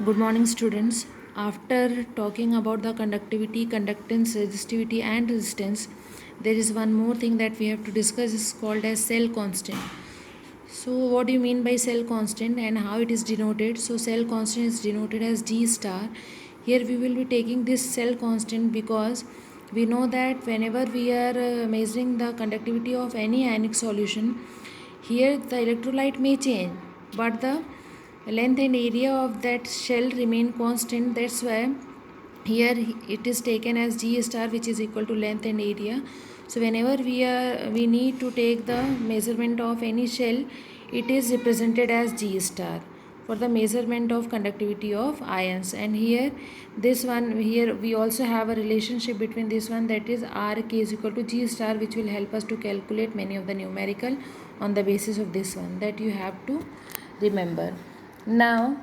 Good morning, students. After talking about the conductivity, conductance, resistivity, and resistance, there is one more thing that we have to discuss is called as cell constant. So, what do you mean by cell constant and how it is denoted? So, cell constant is denoted as G star. Here, we will be taking this cell constant because we know that whenever we are measuring the conductivity of any ionic solution, here the electrolyte may change, but the length and area of that shell remain constant. That's why here it is taken as G star, which is equal to length and area. So whenever we need to take the measurement of any shell, it is represented as G star for the measurement of conductivity of ions. And here this one, here we also have a relationship between this one, that is RK is equal to G star, which will help us to calculate many of the numerical on the basis of this one, that you have to remember. Now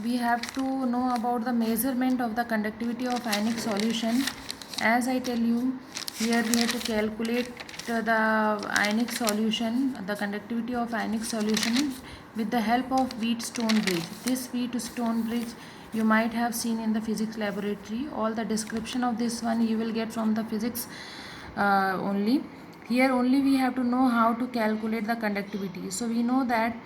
we have to know about the measurement of the conductivity of ionic solution. As I tell you, here we have to calculate the ionic solution, the conductivity of ionic solution with the help of Wheatstone bridge. This Wheatstone bridge you might have seen in the physics laboratory. All the description of this one you will get from the physics only. Here only we have to know how to calculate the conductivity. So we know that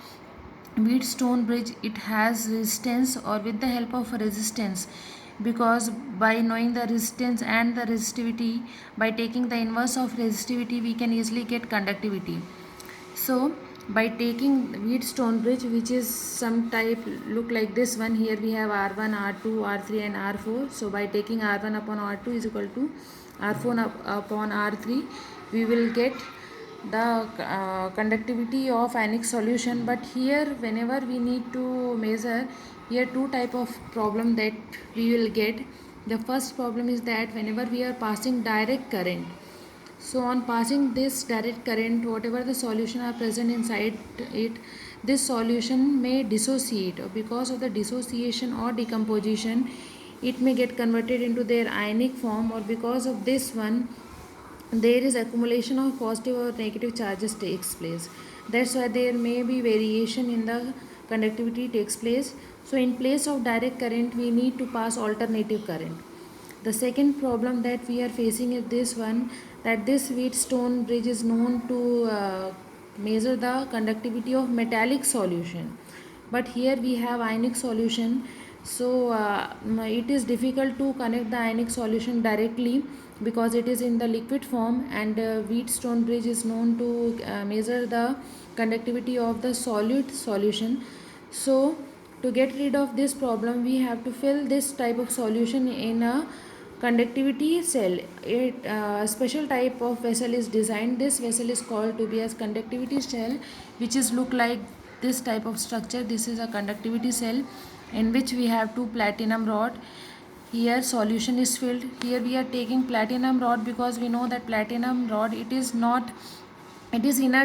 Wheatstone bridge, it has resistance, or with the help of resistance, because by knowing the resistance and the resistivity, by taking the inverse of resistivity, we can easily get conductivity. So by taking Wheatstone bridge, which is some type look like this one, here we have R1, R2, R3 and R4. So by taking R1 upon R2 is equal to R4 upon R3, we will get the conductivity of ionic solution. But here whenever we need to measure, here two type of problem that we will get. The first problem is that whenever we are passing direct current, so on passing this direct current, whatever the solution are present inside it, this solution may dissociate, or because of the dissociation or decomposition, it may get converted into their ionic form, or because of this one there is accumulation of positive or negative charges takes place. That's why there may be variation in the conductivity takes place. So in place of direct current, we need to pass alternative current. The second problem that we are facing is this one, that this Wheatstone bridge is known to measure the conductivity of metallic solution, but here we have ionic solution. So it is difficult to connect the ionic solution directly because it is in the liquid form, and Wheatstone bridge is known to measure the conductivity of the solid solution. So to get rid of this problem, we have to fill this type of solution in a conductivity cell. A special type of vessel is designed. This vessel is called to be as conductivity cell, which is look like this type of structure. This is a conductivity cell in which we have two platinum rod. Here solution is filled. Here we are taking platinum rod because we know that platinum rod, it is inert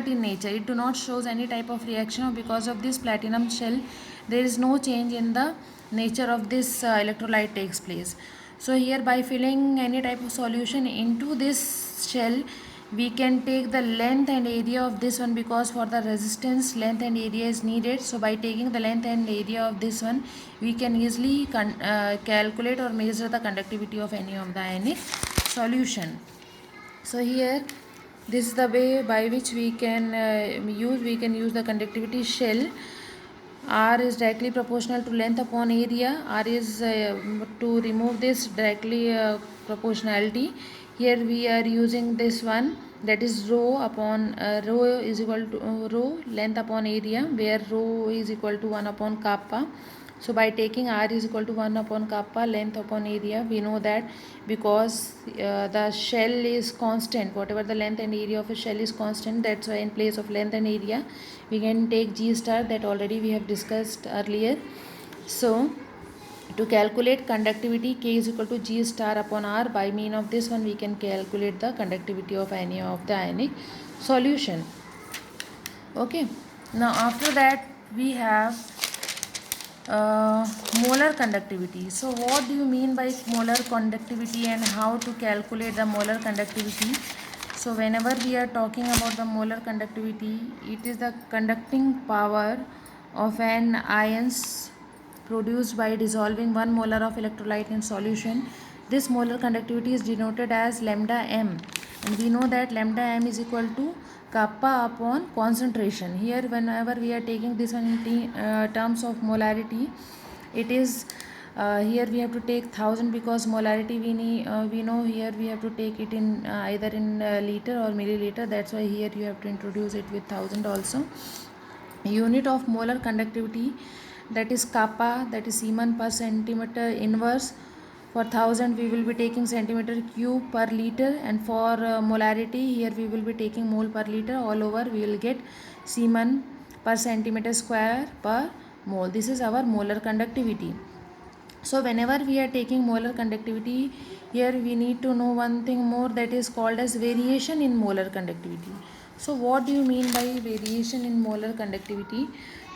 in nature. It do not shows any type of reaction. Because of this platinum shell, there is no change in the nature of this electrolyte takes place. So here by filling any type of solution into this shell, we can take the length and area of this one, because for the resistance length and area is needed. So by taking the length and area of this one, we can easily calculate or measure the conductivity of any of the ionic solution. So here this is the way by which we can use the conductivity shell. R is directly proportional to length upon area. R is to remove this directly proportionality. Here we are using this one, that is rho upon rho is equal to rho length upon area, where rho is equal to 1 upon kappa. So by taking R is equal to 1 upon kappa length upon area, we know that because the shell is constant, whatever the length and area of a shell is constant, that's why in place of length and area we can take G star, that already we have discussed earlier. So to calculate conductivity, K is equal to G star upon R. By mean of this one, we can calculate the conductivity of any of the ionic solution. Okay. Now after that we have molar conductivity. So what do you mean by molar conductivity and how to calculate the molar conductivity? So whenever we are talking about the molar conductivity, it is the conducting power of an ion's produced by dissolving 1 molar of electrolyte in solution. This molar conductivity is denoted as lambda m, and we know that lambda m is equal to kappa upon concentration. Here whenever we are taking this one in terms of molarity, it is here we have to take 1000 because molarity we know here we have to take it in either in liter or milliliter. That's why here you have to introduce it with 1000 also. Unit of molar conductivity, that is kappa, that is Siemens per centimeter inverse. For 1000 we will be taking centimeter cube per liter, and for molarity here we will be taking mole per liter. All over we will get Siemens per centimeter square per mole. This is our molar conductivity. So whenever we are taking molar conductivity, here we need to know one thing more, that is called as variation in molar conductivity. So what do you mean by variation in molar conductivity?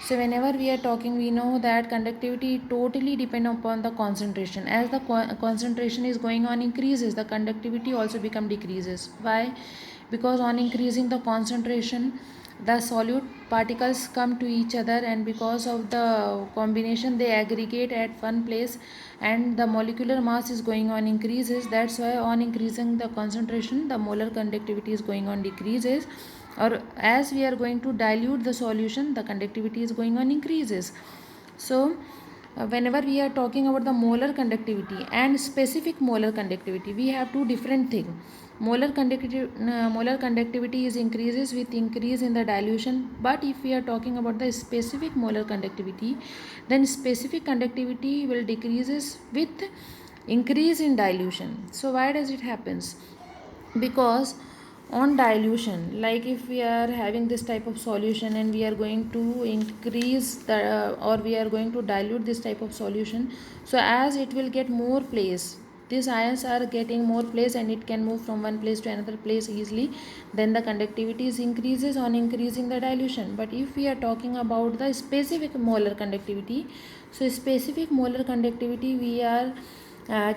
So whenever we are talking, we know that conductivity totally depend upon the concentration. As the concentration is going on increases, the conductivity also become decreases. Why? Because on increasing the concentration, the solute particles come to each other, and because of the combination they aggregate at one place, and the molecular mass is going on increases. That's why on increasing the concentration, the molar conductivity is going on decreases, or as we are going to dilute the solution, the conductivity is going on increases. So whenever we are talking about the molar conductivity and specific molar conductivity, we have two different things. Molar conductivity is increases with increase in the dilution, but if we are talking about the specific molar conductivity, then specific conductivity will decreases with increase in dilution. So why does it happens? Because on dilution, like if we are having this type of solution and we are going to increase the or we are going to dilute this type of solution, so as it will get more place, these ions are getting more place and it can move from one place to another place easily, then the conductivity is increases on increasing the dilution. But if we are talking about the specific molar conductivity, so specific molar conductivity we are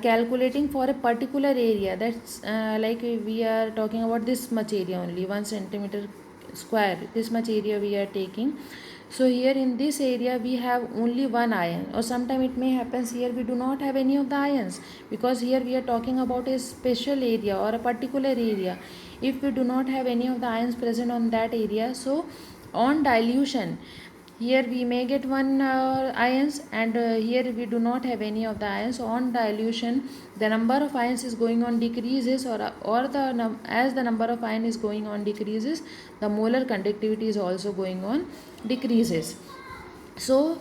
calculating for a particular area. That's like we are talking about this much area only, 1 centimeter square, this much area we are taking. So here in this area we have only one ion, or sometime it may happens here we do not have any of the ions, because here we are talking about a special area or a particular area. If we do not have any of the ions present on that area, so on dilution, here we may get one ions, and here we do not have any of the ions. On dilution, the number of ions is going on decreases, or as the number of ion is going on decreases, the molar conductivity is also going on decreases. So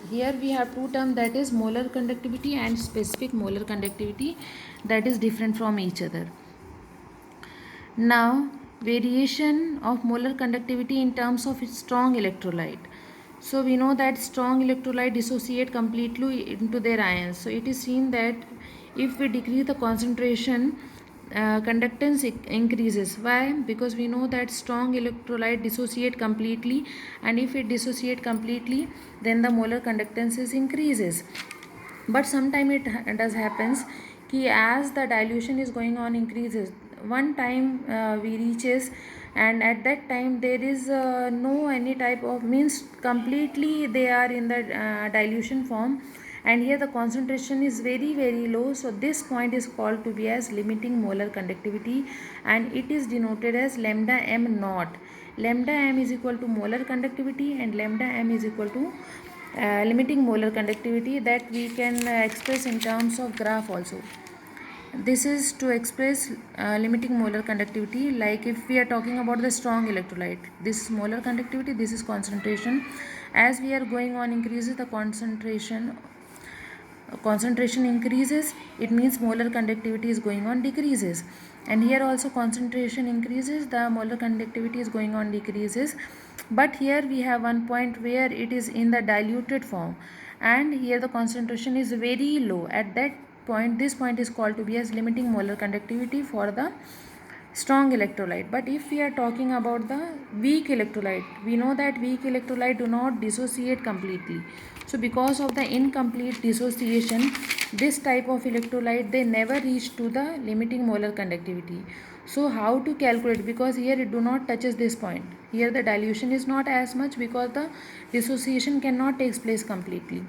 here we have two terms, that is molar conductivity and specific molar conductivity, that is different from each other. Now, variation of molar conductivity in terms of its strong electrolyte. So we know that strong electrolyte dissociate completely into their ions. So it is seen that if we decrease the concentration, conductance increases. Why? Because we know that strong electrolyte dissociate completely, and if it dissociate completely, then the molar conductance increases. But sometime it does happens कि as the dilution is going on increases, one time we reaches, and at that time there is no any type of means completely they are in the dilution form, and here the concentration is very low. So this point is called to be as limiting molar conductivity, and it is denoted as lambda m naught. Lambda m is equal to molar conductivity, and lambda m is equal to limiting molar conductivity, that we can express in terms of graph also. This is to express limiting molar conductivity. Like if we are talking about the strong electrolyte, this is molar conductivity, this is concentration. As we are going on increases the concentration increases, it means molar conductivity is going on decreases. And here also concentration increases, the molar conductivity is going on decreases. But here we have one point where it is in the diluted form, and here the concentration is very low. At that point, this point is called to be as limiting molar conductivity for the strong electrolyte. But if we are talking about the weak electrolyte, we know that weak electrolyte do not dissociate completely. So because of the incomplete dissociation, this type of electrolyte, they never reach to the limiting molar conductivity. So how to calculate? Because here it do not touches this point, here the dilution is not as much, because the dissociation cannot takes place completely.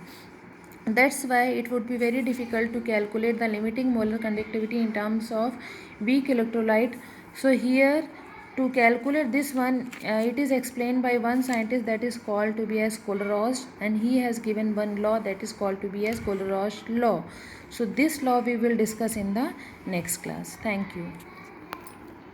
That's why it would be very difficult to calculate the limiting molar conductivity in terms of weak electrolyte. So here, to calculate this one, it is explained by one scientist that is called to be as Kohlrausch, and he has given one law that is called to be as Kohlrausch law. So this law we will discuss in the next class. Thank you.